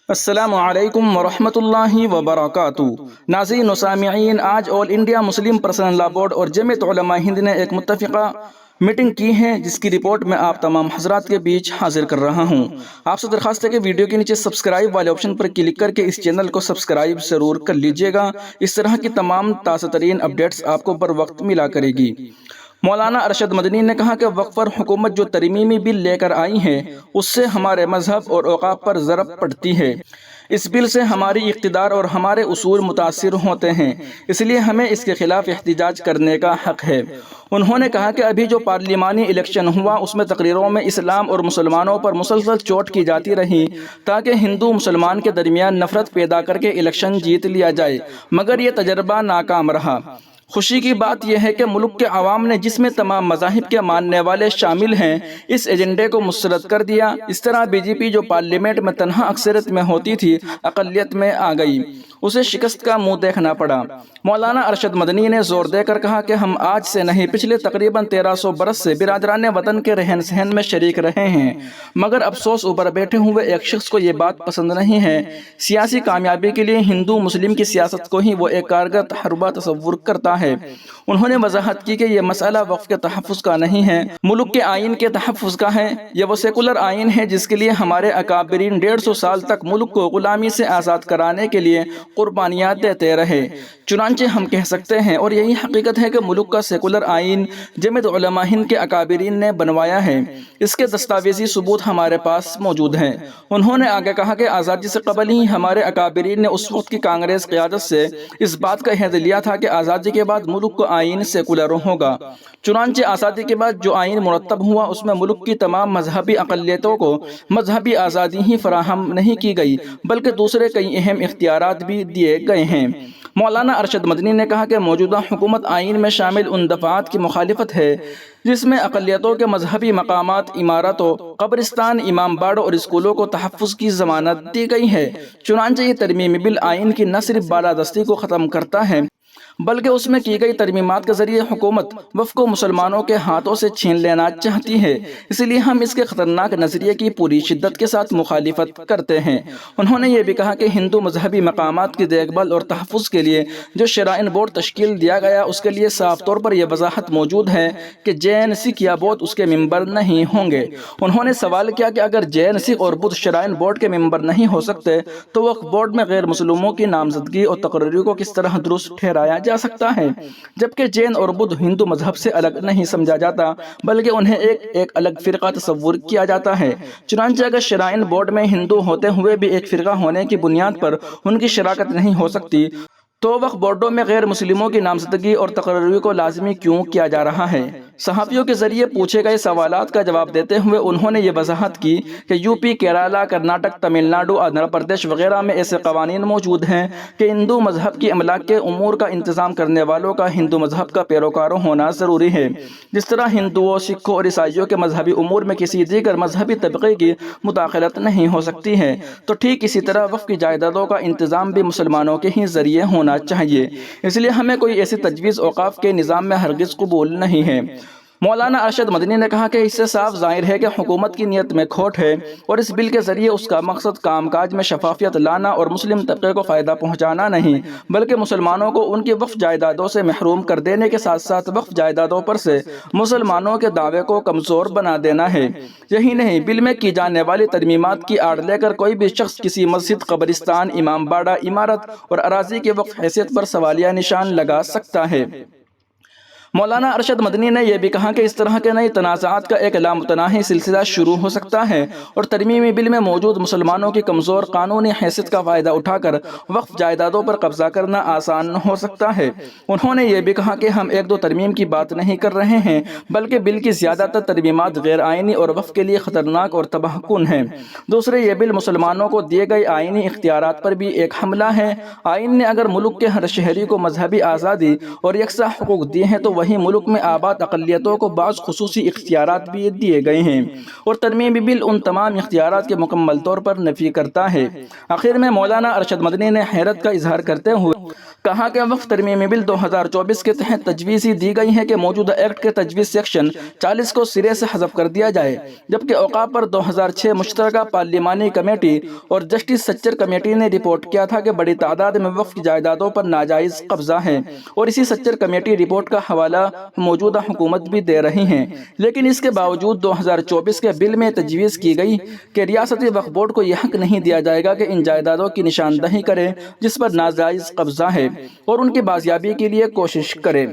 السلام علیکم ورحمۃ اللہ وبرکاتہ۔ ناظرین و سامعین، آج آل انڈیا مسلم پرسنل لا بورڈ اور جمعیت علماء ہند نے ایک متفقہ میٹنگ کی ہے، جس کی رپورٹ میں آپ تمام حضرات کے بیچ حاضر کر رہا ہوں۔ آپ سے درخواست ہے کہ ویڈیو کے نیچے سبسکرائب والے آپشن پر کلک کر کے اس چینل کو سبسکرائب ضرور کر لیجئے گا۔ اس طرح کی تمام تازہ ترین اپڈیٹس آپ کو بر وقت ملا کرے گی۔ مولانا ارشد مدنی نے کہا کہ وقف پر حکومت جو ترمیمی بل لے کر آئی ہے، اس سے ہمارے مذہب اور اوقاف پر ضرب پڑتی ہے۔ اس بل سے ہماری اقتدار اور ہمارے اصول متاثر ہوتے ہیں، اس لیے ہمیں اس کے خلاف احتجاج کرنے کا حق ہے۔ انہوں نے کہا کہ ابھی جو پارلیمانی الیکشن ہوا، اس میں تقریروں میں اسلام اور مسلمانوں پر مسلسل چوٹ کی جاتی رہی تاکہ ہندو مسلمان کے درمیان نفرت پیدا کر کے الیکشن جیت لیا جائے، مگر یہ تجربہ ناکام رہا۔ خوشی کی بات یہ ہے کہ ملک کے عوام نے، جس میں تمام مذاہب کے ماننے والے شامل ہیں، اس ایجنڈے کو مسترد کر دیا۔ اس طرح بی جے پی جو پارلیمنٹ میں تنہا اکثریت میں ہوتی تھی، اقلیت میں آ گئی، اسے شکست کا منہ دیکھنا پڑا۔ مولانا ارشد مدنی نے زور دے کر کہا کہ ہم آج سے نہیں، پچھلے تقریباً 1300 برس سے برادران وطن کے رہن سہن میں شریک رہے ہیں، مگر افسوس اوپر بیٹھے ہوئے ایک شخص کو یہ بات پسند نہیں ہے۔ سیاسی کامیابی کے لیے ہندو مسلم کی سیاست کو ہی وہ ایک کارگر تحربہ تصور کرتا ہے۔ انہوں نے وضاحت کی کہ یہ مسئلہ وقف کے تحفظ کا نہیں ہے، ملک کے آئین کے تحفظ کا ہے۔ یہ وہ سیکولر آئین ہے جس کے لیے ہمارے اکابرین 150 سال تک ملک کو غلامی سے آزاد کرانے کے لیے قربانیاں دیتے رہے۔ چنانچہ ہم کہہ سکتے ہیں، اور یہی حقیقت ہے، کہ ملک کا سیکولر آئین جمعیت علماء ہند کے اکابرین نے بنوایا ہے۔ اس کے دستاویزی ثبوت ہمارے پاس موجود ہیں۔ انہوں نے آگے کہا کہ آزادی سے قبل ہی ہمارے اکابرین نے اس وقت کی کانگریس قیادت سے اس بات کا عہد لیا تھا کہ آزادی کے بعد ملک کا آئین سیکولر ہوگا۔ چنانچہ آزادی کے بعد جو آئین مرتب ہوا، اس میں ملک کی تمام مذہبی اقلیتوں کو مذہبی آزادی ہی فراہم نہیں کی گئی، بلکہ دوسرے کئی اہم اختیارات بھی دیے گئے ہیں۔ مولانا ارشد مدنی نے کہا کہ موجودہ حکومت آئین میں شامل ان دفعات کی مخالفت ہے جس میں اقلیتوں کے مذہبی مقامات، عمارتوں، قبرستان، امام باڑوں اور اسکولوں کو تحفظ کی ضمانت دی گئی ہے۔ چنانچہ یہ ترمیمی بل آئین کی نہ صرف بالادستی کو ختم کرتا ہے، بلکہ اس میں کی گئی ترمیمات کے ذریعے حکومت وقف کو مسلمانوں کے ہاتھوں سے چھین لینا چاہتی ہے۔ اس لیے ہم اس کے خطرناک نظریے کی پوری شدت کے ساتھ مخالفت کرتے ہیں۔ انہوں نے یہ بھی کہا کہ ہندو مذہبی مقامات کی دیکھ بھال اور تحفظ کے لیے جو شرائن بورڈ تشکیل دیا گیا، اس کے لیے صاف طور پر یہ وضاحت موجود ہے کہ جین، سکھ یا بودھ اس کے ممبر نہیں ہوں گے۔ انہوں نے سوال کیا کہ اگر جین، سکھ اور بدھ شرائن بورڈ کے ممبر نہیں ہو سکتے، تو وقف بورڈ میں غیر مسلموں کی نامزدگی اور تقرری کو کس طرح درست ٹھہرایا جا سکتا ہے، جبکہ جین اور بدھ ہندو مذہب سے الگ نہیں سمجھا جاتا، بلکہ انہیں ایک الگ فرقہ تصور کیا جاتا ہے۔ چنانچہ اگر شرائن بورڈ میں ہندو ہوتے ہوئے بھی ایک فرقہ ہونے کی بنیاد پر ان کی شراکت نہیں ہو سکتی، تو وقف بورڈوں میں غیر مسلموں کی نامزدگی اور تقرری کو لازمی کیوں کیا جا رہا ہے؟ صحافیوں کے ذریعے پوچھے گئے سوالات کا جواب دیتے ہوئے انہوں نے یہ وضاحت کی کہ یو پی، کیرالہ، کرناٹک، تمل ناڈو، آندھرا پردیش وغیرہ میں ایسے قوانین موجود ہیں کہ ہندو مذہب کی املاک کے امور کا انتظام کرنے والوں کا ہندو مذہب کا پیروکاروں ہونا ضروری ہے۔ جس طرح ہندوؤں، سکھوں اور عیسائیوں کے مذہبی امور میں کسی دیگر مذہبی طبقے کی مداخلت نہیں ہو سکتی ہے، تو ٹھیک اسی طرح وقف کی جائیدادوں کا انتظام بھی مسلمانوں کے ہی ذریعے ہونا چاہیے۔ اس لیے ہمیں کوئی ایسی تجویز اوقاف کے نظام میں ہرگز قبول نہیں ہے۔ مولانا ارشد مدنی نے کہا کہ اس سے صاف ظاہر ہے کہ حکومت کی نیت میں کھوٹ ہے، اور اس بل کے ذریعے اس کا مقصد کام کاج میں شفافیت لانا اور مسلم طبقے کو فائدہ پہنچانا نہیں، بلکہ مسلمانوں کو ان کی وقف جائیدادوں سے محروم کر دینے کے ساتھ ساتھ وقف جائیدادوں پر سے مسلمانوں کے دعوے کو کمزور بنا دینا ہے۔ یہی نہیں، بل میں کی جانے والی ترمیمات کی آڑ لے کر کوئی بھی شخص کسی مسجد، قبرستان، امام باڑہ، عمارت اور اراضی کی وقف حیثیت پر سوالیہ نشان لگا سکتا ہے۔ مولانا ارشد مدنی نے یہ بھی کہا کہ اس طرح کے نئے تنازعات کا ایک لامتناہی سلسلہ شروع ہو سکتا ہے، اور ترمیمی بل میں موجود مسلمانوں کی کمزور قانونی حیثیت کا فائدہ اٹھا کر وقف جائیدادوں پر قبضہ کرنا آسان ہو سکتا ہے۔ انہوں نے یہ بھی کہا کہ ہم ایک دو ترمیم کی بات نہیں کر رہے ہیں، بلکہ بل کی زیادہ تر ترمیمات غیر آئینی اور وقف کے لیے خطرناک اور تباہ کن ہیں۔ دوسرے، یہ بل مسلمانوں کو دیے گئے آئینی اختیارات پر بھی ایک حملہ ہے۔ آئین نے اگر ملک کے ہر شہری کو مذہبی آزادی اور یکساں حقوق دیے ہیں، تو وہیں ملک میں آباد اقلیتوں کو بعض خصوصی اختیارات بھی دیے گئے ہیں، اور ترمیمی بل ان تمام اختیارات کے مکمل طور پر نفی کرتا ہے۔ آخر میں مولانا ارشد مدنی نے حیرت کا اظہار کرتے ہوئے کہا کہ وقف ترمیمی بل 2024 کے تحت تجویز دی گئی ہے کہ موجودہ ایکٹ کے تجویز سیکشن 40 کو سرے سے حذف کر دیا جائے، جبکہ اوقاف پر 2006 مشترکہ پارلیمانی کمیٹی اور جسٹس سچر کمیٹی نے رپورٹ کیا تھا کہ بڑی تعداد میں وقف کی جائیدادوں پر ناجائز قبضہ ہے، اور اسی سچر کمیٹی رپورٹ کا حوالہ موجودہ حکومت بھی دے رہی ہیں۔ لیکن اس کے باوجود 2024 کے بل میں تجویز کی گئی کہ ریاستی وقف بورڈ کو یہ حق نہیں دیا جائے گا کہ ان جائیدادوں کی نشاندہی کرے جس پر ناجائز قبضہ ہے، اور ان کی بازیابی کے لیے کوشش کرے۔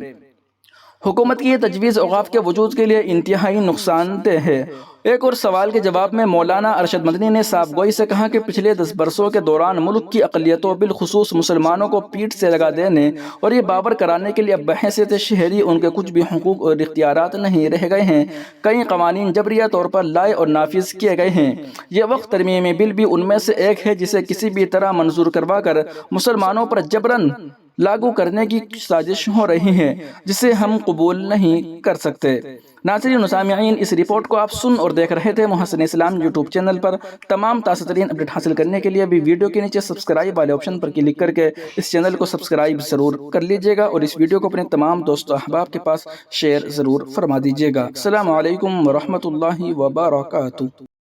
حکومت کی یہ تجویز اوقاف کے وجود کے لیے انتہائی نقصان دہ ہے۔ ایک اور سوال کے جواب میں مولانا ارشد مدنی نے صاف گوئی سے کہا کہ پچھلے 10 برسوں کے دوران ملک کی اقلیتوں بالخصوص مسلمانوں کو پیٹھ سے لگا دینے اور یہ باور کرانے کے لیے اب بحیثیت شہری ان کے کچھ بھی حقوق اور اختیارات نہیں رہ گئے ہیں۔ کئی قوانین جبریہ طور پر لائے اور نافذ کیے گئے ہیں۔ یہ وقف ترمیمی بل بھی ان میں سے ایک ہے جسے کسی بھی طرح منظور کروا کر مسلمانوں پر جبراً لاگو کرنے کی سازش ہو رہی ہے، جسے ہم قبول نہیں کر سکتے۔ ناظرین و سامعین، اس رپورٹ کو آپ سن اور دیکھ رہے تھے محسن اسلام یوٹیوب چینل پر۔ تمام تازہ ترین اپڈیٹ حاصل کرنے کے لیے بھی ویڈیو کے نیچے سبسکرائب والے آپشن پر کلک کر کے اس چینل کو سبسکرائب ضرور کر لیجئے گا، اور اس ویڈیو کو اپنے تمام دوست و احباب کے پاس شیئر ضرور فرما دیجئے گا۔ السلام علیکم ورحمۃ اللہ وبرکاتہ۔